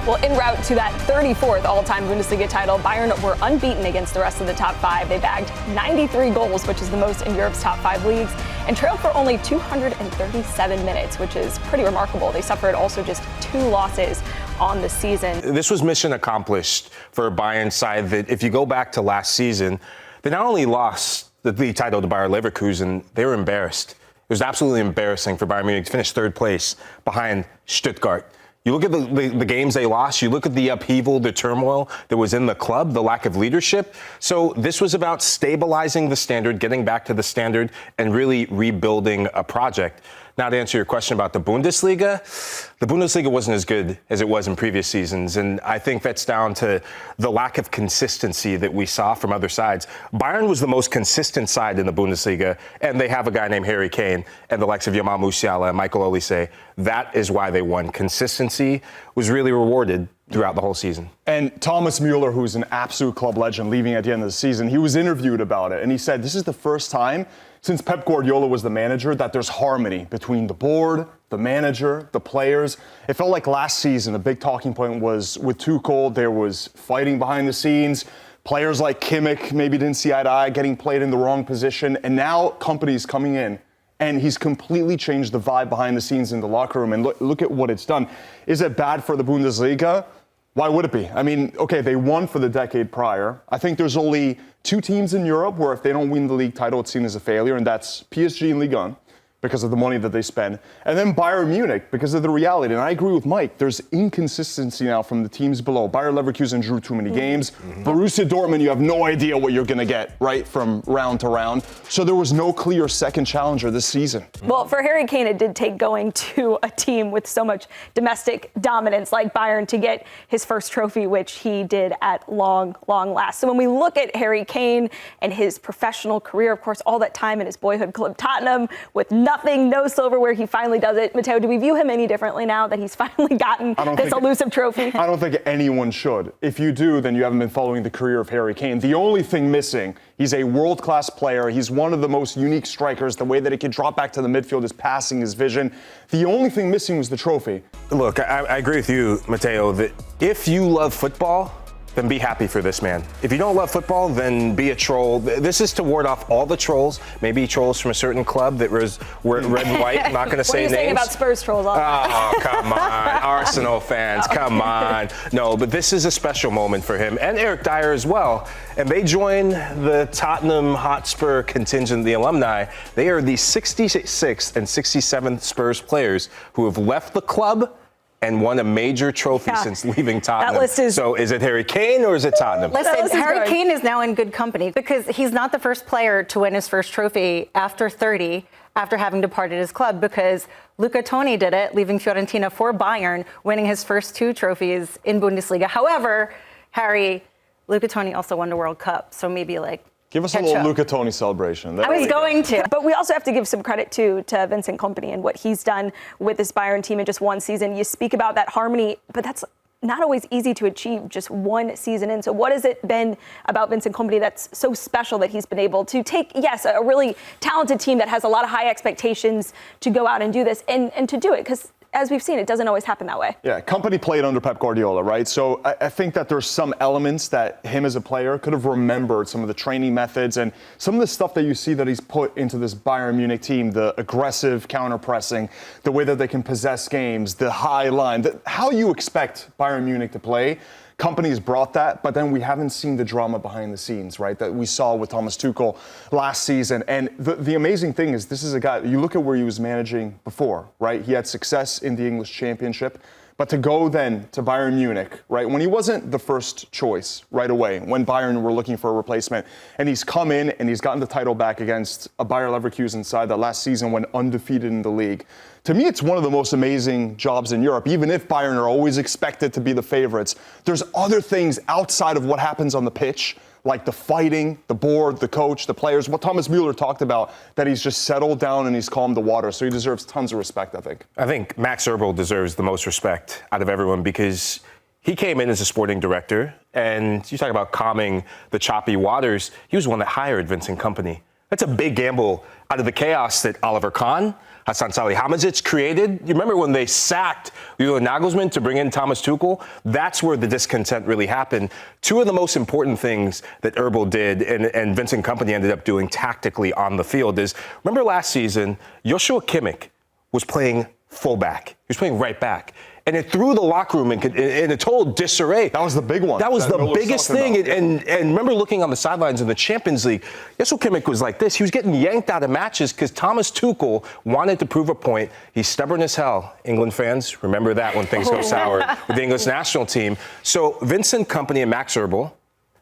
Well, en route to that 34th all-time Bundesliga title, Bayern were unbeaten against the rest of the top five. They bagged 93 goals, which is the most in Europe's top five leagues, and trailed for only 237 minutes, which is pretty remarkable. They suffered also just 2 losses on the season. This was mission accomplished for a Bayern side that, if you go back to last season, they not only lost the league title to Bayer Leverkusen, they were embarrassed. It was absolutely embarrassing for Bayern Munich to finish third place behind Stuttgart. You look at the games they lost, you look at the upheaval, the turmoil that was in the club, the lack of leadership. So this was about stabilizing the standard, getting back to the standard, and really rebuilding a project. Now, to answer your question about the Bundesliga wasn't as good as it was in previous seasons, and I think that's down to the lack of consistency that we saw from other sides. Bayern was the most consistent side in the Bundesliga, and they have a guy named Harry Kane and the likes of Jamal Musiala and Michael Olise. That is why they won. Consistency was really rewarded throughout the whole season. And Thomas Müller, who's an absolute club legend, leaving at the end of the season, he was interviewed about it, and he said this is the first time since Pep Guardiola was the manager that there's harmony between the board, the manager, the players. It felt like last season a big talking point was with Tuchel, there was fighting behind the scenes. Players like Kimmich maybe didn't see eye to eye, getting played in the wrong position, and now Kompany's coming in. And he's completely changed the vibe behind the scenes in the locker room. And look at what it's done. Is it bad for the Bundesliga? Why would it be? I mean, okay, they won for the decade prior. I think there's only 2 teams in Europe where if they don't win the league title, it's seen as a failure, and that's PSG and Ligue 1 because of the money that they spend, and then Bayern Munich because of the reality. And I agree with Mike. There's inconsistency now from the teams below. Bayer Leverkusen drew too many games. Borussia Dortmund, you have no idea what you're going to get, right, from round to round. So there was no clear second challenger this season. Well, for Harry Kane, it did take going to a team with so much domestic dominance like Bayern to get his first trophy, which he did at long last. So when we look at Harry Kane and his professional career, of course, all that time in his boyhood club Tottenham with nothing, no silverware, he finally does it. Matteo, do we view him any differently now that he's finally gotten this elusive trophy? I don't think anyone should. If you do, then you haven't been following the career of Harry Kane. The only thing missing, he's a world-class player. He's one of the most unique strikers. The way that he can drop back to the midfield, his passing, his vision. The only thing missing was the trophy. Look, I agree with you, Matteo, that if you love football, then be happy for this man. If you don't love football, then be a troll. This is to ward off all the trolls, maybe trolls from a certain club that was red and white. I'm not going to say names. What are you saying about Spurs trolls? Oh, come on. Arsenal fans, come on. No, but this is a special moment for him and Eric Dyer as well. And they join the Tottenham Hotspur contingent, the alumni. They are the 66th and 67th Spurs players who have left the club and won a major trophy since leaving Tottenham. That list is... So is it Harry Kane or is it Tottenham? Listen, Harry Kane is now in good company because he's not the first player to win his first trophy after 30, after having departed his club, because Luca Toni did it, leaving Fiorentina for Bayern, winning his first 2 trophies in Bundesliga. However, Luca Toni also won the World Cup, so maybe give us a little Luca Toni celebration. I was going to. But we also have to give some credit, too, to Vincent Kompany and what he's done with this Bayern team in just one season. You speak about that harmony, but that's not always easy to achieve just one season in. So what has it been about Vincent Kompany that's so special that he's been able to take, yes, a really talented team that has a lot of high expectations to go out and do this and to do it? Because as we've seen, it doesn't always happen that way. Yeah, Kompany played under Pep Guardiola, right? So I think that there's some elements that him as a player could have remembered, some of the training methods and some of the stuff that you see that he's put into this Bayern Munich team, the aggressive counter-pressing, the way that they can possess games, the high line, how you expect Bayern Munich to play. Kompany's brought that, but then we haven't seen the drama behind the scenes, right, that we saw with Thomas Tuchel last season. And the amazing thing is this is a guy, you look at where he was managing before, right? He had success in the English Championship, but to go then to Bayern Munich, right, when he wasn't the first choice right away, when Bayern were looking for a replacement, and he's come in and he's gotten the title back against a Bayer Leverkusen side that last season went undefeated in the league. To me, it's one of the most amazing jobs in Europe. Even if Bayern are always expected to be the favorites, there's other things outside of what happens on the pitch, like the fighting, the board, the coach, the players, what Thomas Müller talked about, that he's just settled down and he's calmed the water. So he deserves tons of respect, I think. I think Max Eberl deserves the most respect out of everyone because he came in as a sporting director, and you talk about calming the choppy waters. He was the one that hired Vincent Kompany. That's a big gamble out of the chaos that Oliver Kahn, Hasan Salihamidzic created. You remember when they sacked Julian Nagelsmann to bring in Thomas Tuchel? That's where the discontent really happened. Two of the most important things that Eberl did and Vincent Kompany ended up doing tactically on the field is, remember last season, Joshua Kimmich was playing fullback. He was playing right back. And it threw the locker room in a total disarray. That was the big one. That was the biggest thing. About. And remember looking on the sidelines in the Champions League, Joshua Kimmich was like this. He was getting yanked out of matches because Thomas Tuchel wanted to prove a point. He's stubborn as hell. England fans, remember that when things go sour with the English national team. So Vincent Kompany and Max Eberl,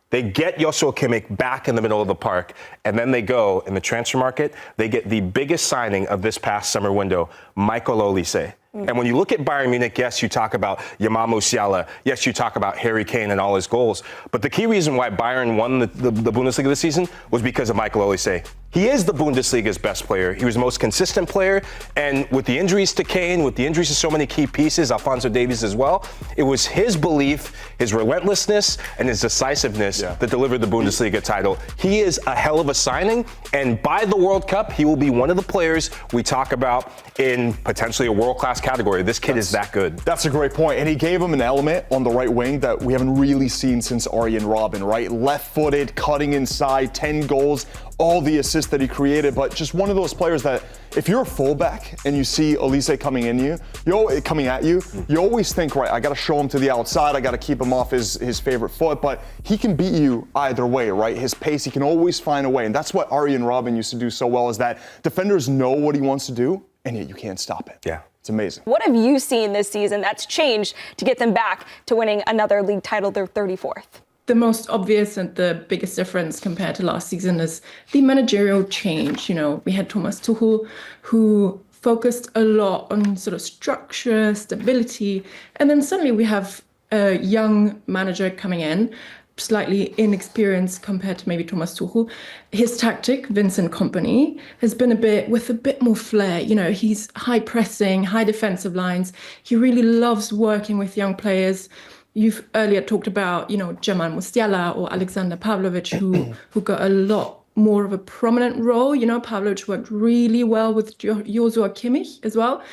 they get Joshua Kimmich back in the middle of the park, and then they go in the transfer market. They get the biggest signing of this past summer window, Michael Olise. And when you look at Bayern Munich, yes, you talk about Jamal Musiala. Yes, you talk about Harry Kane and all his goals. But the key reason why Bayern won the Bundesliga this season was because of Michael Olise. He is the Bundesliga's best player. He was the most consistent player. And with the injuries to Kane, with the injuries to so many key pieces, Alphonso Davies as well, it was his belief, his relentlessness, and his decisiveness that delivered the Bundesliga title. He is a hell of a signing. And by the World Cup, he will be one of the players we talk about in potentially a world-class category. This kid is that good. That's a great point. And he gave him an element on the right wing that we haven't really seen since Arjen Robben, right? Left-footed, cutting inside, 10 goals, all the assists that he created. But just one of those players that if you're a fullback and you see Olise coming at you, you always think, right, I got to show him to the outside. I got to keep him off his favorite foot. But he can beat you either way, right? His pace, he can always find a way. And that's what Arjen Robben used to do so well, is that defenders know what he wants to do, and yet you can't stop it. Yeah. It's amazing. What have you seen this season that's changed to get them back to winning another league title, their 34th? The most obvious and the biggest difference compared to last season is the managerial change. You know, we had Thomas Tuchel, who focused a lot on sort of structure, stability, and then suddenly we have a young manager coming in, slightly inexperienced compared to maybe Thomas Tuchel. His tactic, Vincent Kompany, has been with a bit more flair. You know, he's high pressing, high defensive lines. He really loves working with young players. You've earlier talked about, you know, Jamal Musiala or Alexander Pavlovic, who got a lot more of a prominent role. You know, Pavlovic worked really well with Joshua Kimmich as well,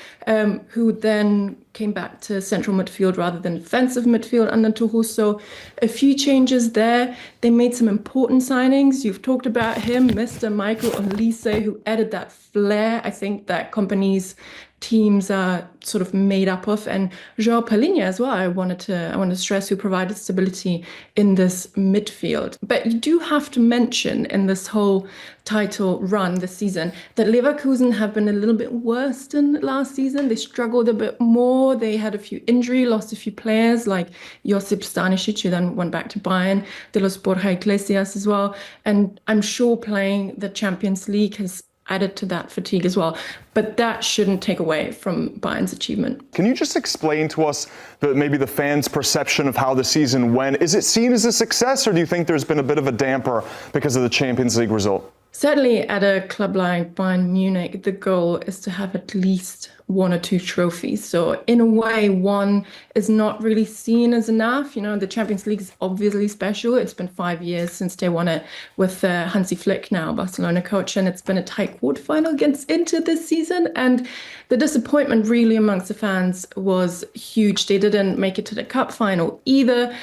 who then came back to central midfield rather than defensive midfield under Tuchel. So a few changes there. They made some important signings. You've talked about him, Mr. Michael Olise, who added that flair, I think, that Kompany's teams are sort of made up of, and João Palhinha as well. I want to stress, who provided stability in this midfield. But you do have to mention in this whole title run this season that Leverkusen have been a little bit worse than last season. They struggled a bit more. They had a few injuries, lost a few players like Josip Stanisic, who then went back to Bayern, De Los Borja Iglesias as well. And I'm sure playing the Champions League has added to that fatigue as well. But that shouldn't take away from Bayern's achievement. Can you just explain to us maybe the fans' perception of how the season went? Is it seen as a success, or do you think there's been a bit of a damper because of the Champions League result? Certainly at a club like Bayern Munich, the goal is to have at least one or two trophies. So in a way, one is not really seen as enough. You know, the Champions League is obviously special. It's been 5 years since they won it with Hansi Flick, now Barcelona coach, and it's been a tight quarterfinal against Inter this season. And the disappointment really amongst the fans was huge. They didn't make it to the cup final either,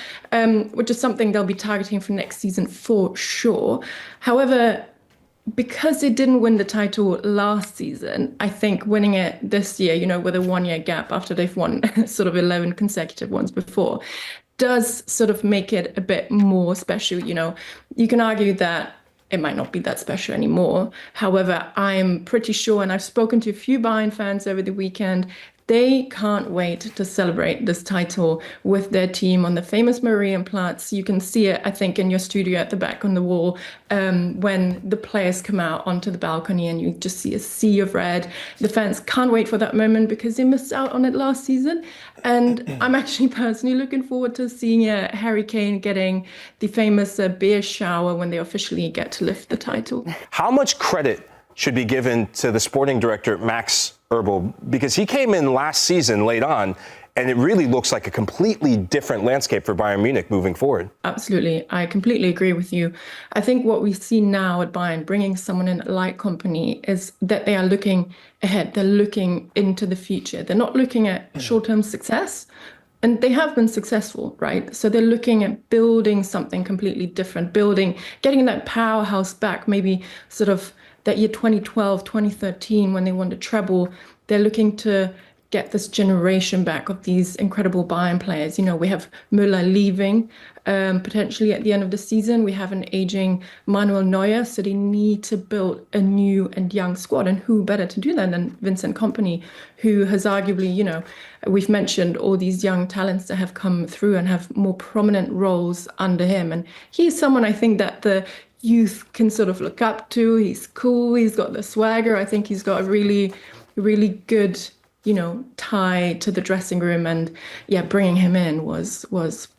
which is something they'll be targeting for next season for sure. However, because they didn't win the title last season, I think winning it this year, you know, with a 1 year gap after they've won sort of 11 consecutive ones before, does sort of make it a bit more special. You know, you can argue that it might not be that special anymore. However, I'm pretty sure, and I've spoken to a few Bayern fans over the weekend, they can't wait to celebrate this title with their team on the famous Marienplatz. You can see it, I think, in your studio at the back on the wall when the players come out onto the balcony and you just see a sea of red. The fans can't wait for that moment because they missed out on it last season. And I'm actually personally looking forward to seeing Harry Kane getting the famous beer shower when they officially get to lift the title. How much credit should be given to the sporting director, Max Eberl, because he came in last season late on And it really looks like a completely different landscape for Bayern Munich moving forward. Absolutely. I completely agree with you. I think what we see now at Bayern, bringing someone in like Kompany, is that they are looking ahead. They're looking into the future. They're not looking at short-term success. And they have been successful, right? So they're looking at building something completely different, getting that powerhouse back, maybe sort of that year 2012, 2013, when they won the treble. They're looking to get this generation back of these incredible Bayern players. You know, we have Müller leaving potentially at the end of the season. We have an aging Manuel Neuer, so they need to build a new and young squad. And who better to do that than Vincent Kompany, who has arguably, you know, we've mentioned all these young talents that have come through and have more prominent roles under him. And he's someone I think that the youth can sort of look up to. He's cool, he's got the swagger. I think he's got a really, really good, you know, tie to the dressing room, and yeah, bringing him in was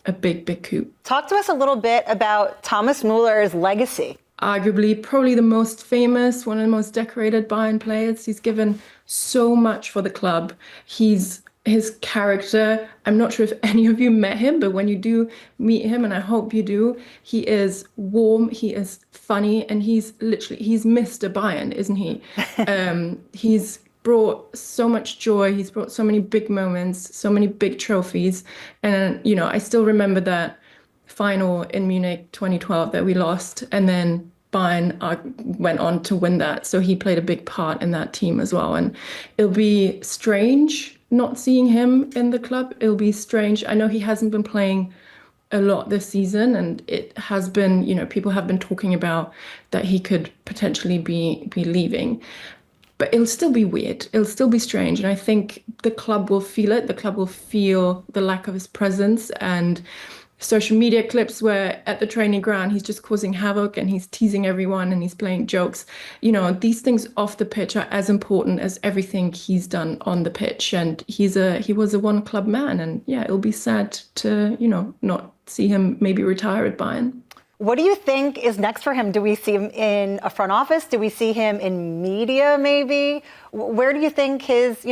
a big coup. Talk to us a little bit about Thomas Müller's legacy. Arguably, probably the most famous, one of the most decorated Bayern players. He's given so much for the club. His character, I'm not sure if any of you met him, but when you do meet him, and I hope you do, he is warm, he is funny, and he's Mr. Bayern, isn't he? He's brought so much joy. He's brought so many big moments, so many big trophies. And, you know, I still remember that final in Munich 2012 that we lost. And then Bayern went on to win that. So he played a big part in that team as well. And it'll be strange not seeing him in the club. It'll be strange. I know he hasn't been playing a lot this season, and it has been, you know, people have been talking about that he could potentially be leaving. But it'll still be weird. It'll still be strange. And I think the club will feel it. The club will feel the lack of his presence. And social media clips where at the training ground, he's just causing havoc and he's teasing everyone and he's playing jokes. You know, these things off the pitch are as important as everything he's done on the pitch. And he was a one club man. And yeah, it'll be sad to, you know, not see him maybe retire at Bayern. What do you think is next for him? Do we see him in a front office? Do we see him in media maybe? Where do you think his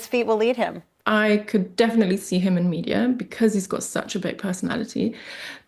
feet will lead him? I could definitely see him in media because he's got such a big personality.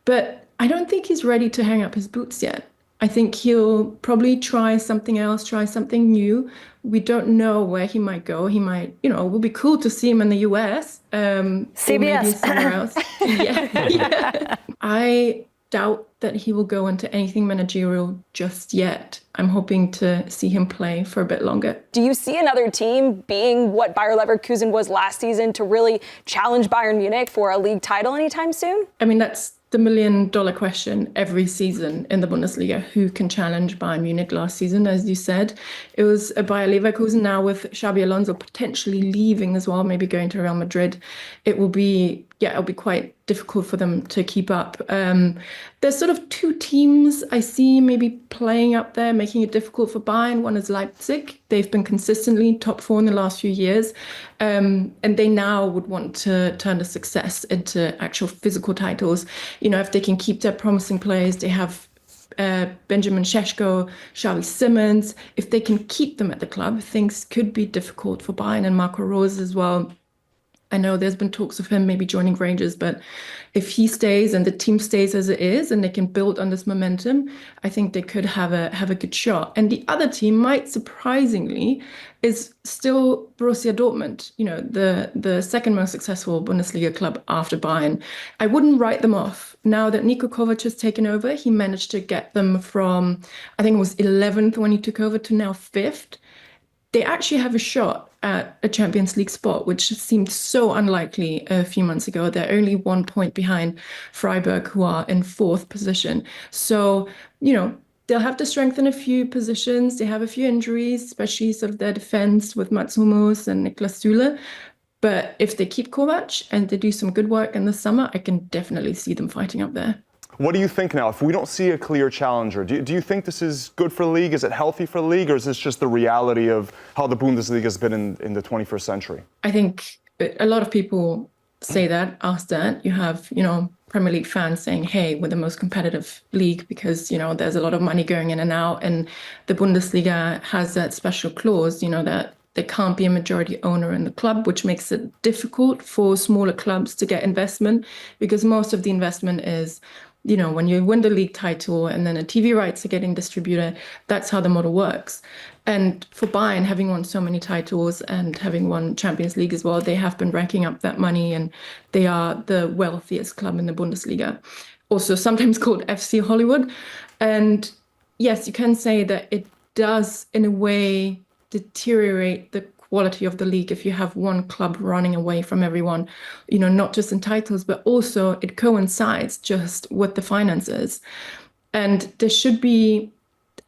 But I don't think he's ready to hang up his boots yet. I think he'll probably try something else, try something new. We don't know where he might go. He might, you know, it would be cool to see him in the US. CBS. Or maybe somewhere else. Yeah. I doubt that he will go into anything managerial just yet. I'm hoping to see him play for a bit longer. Do you see another team being what Bayer Leverkusen was last season to really challenge Bayern Munich for a league title anytime soon? I mean, that's the $1 million question every season in the Bundesliga. Who can challenge Bayern Munich last season? As you said, it was a Bayer Leverkusen. Now with Xabi Alonso potentially leaving as well, maybe going to Real Madrid, it'll be quite difficult for them to keep up. There's sort of two teams I see maybe playing up there, making it difficult for Bayern. One is Leipzig. They've been consistently top 4 in the last few years. And they now would want to turn the success into actual physical titles. You know, if they can keep their promising players, they have Benjamin Šeško, Xavi Simons. If they can keep them at the club, things could be difficult for Bayern and Marco Rose as well. I know there's been talks of him maybe joining Rangers, but if he stays and the team stays as it is and they can build on this momentum, I think they could have a good shot. And the other team might surprisingly is still Borussia Dortmund, you know, the second most successful Bundesliga club after Bayern. I wouldn't write them off. Now that Niko Kovac has taken over, he managed to get them from, I think it was 11th when he took over, to now 5th. They actually have a shot at a Champions League spot, which seemed so unlikely a few months ago. They're only 1 point behind Freiburg, who are in 4th position. So, you know, they'll have to strengthen a few positions. They have a few injuries, especially sort of their defense with Mats Hummels and Niklas Süle. But if they keep Kovac and they do some good work in the summer, I can definitely see them fighting up there. What do you think now? If we don't see a clear challenger, do you think this is good for the league? Is it healthy for the league? Or is this just the reality of how the Bundesliga has been in the 21st century? I think a lot of people say that, ask that. You have, you know, Premier League fans saying, hey, we're the most competitive league because, you know, there's a lot of money going in and out. And the Bundesliga has that special clause, you know, that there can't be a majority owner in the club, which makes it difficult for smaller clubs to get investment, because most of the investment is, you know, when you win the league title and then the TV rights are getting distributed, that's how the model works. And for Bayern, having won so many titles and having won Champions League as well, they have been racking up that money, and they are the wealthiest club in the Bundesliga, also sometimes called FC Hollywood. And yes, you can say that it does, in a way, deteriorate the quality of the league if you have one club running away from everyone, you know, not just in titles, but also it coincides just with the finances. And there should be,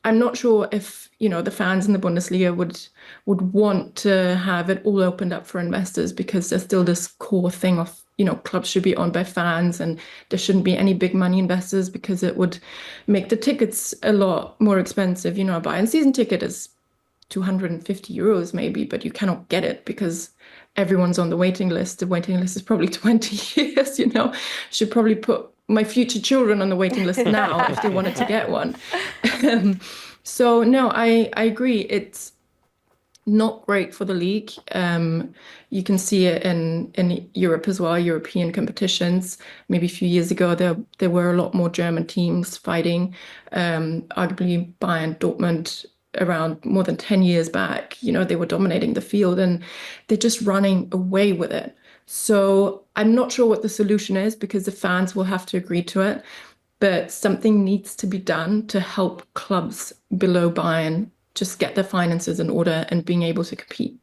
I'm not sure if, you know, the fans in the Bundesliga would want to have it all opened up for investors, because there's still this core thing of, you know, clubs should be owned by fans and there shouldn't be any big money investors, because it would make the tickets a lot more expensive. You know, a Bayern season ticket is 250 euros maybe, but you cannot get it because everyone's on the waiting list. The waiting list is probably 20 years, you know. Should probably put my future children on the waiting list now if they wanted to get one. So no, I agree. It's not great for the league. You can see it in Europe as well, European competitions. Maybe a few years ago, there were a lot more German teams fighting. Arguably Bayern, Dortmund, around more than 10 years back, you know, they were dominating the field and they're just running away with it. So I'm not sure what the solution is, because the fans will have to agree to it, but something needs to be done to help clubs below Bayern just get their finances in order and being able to compete.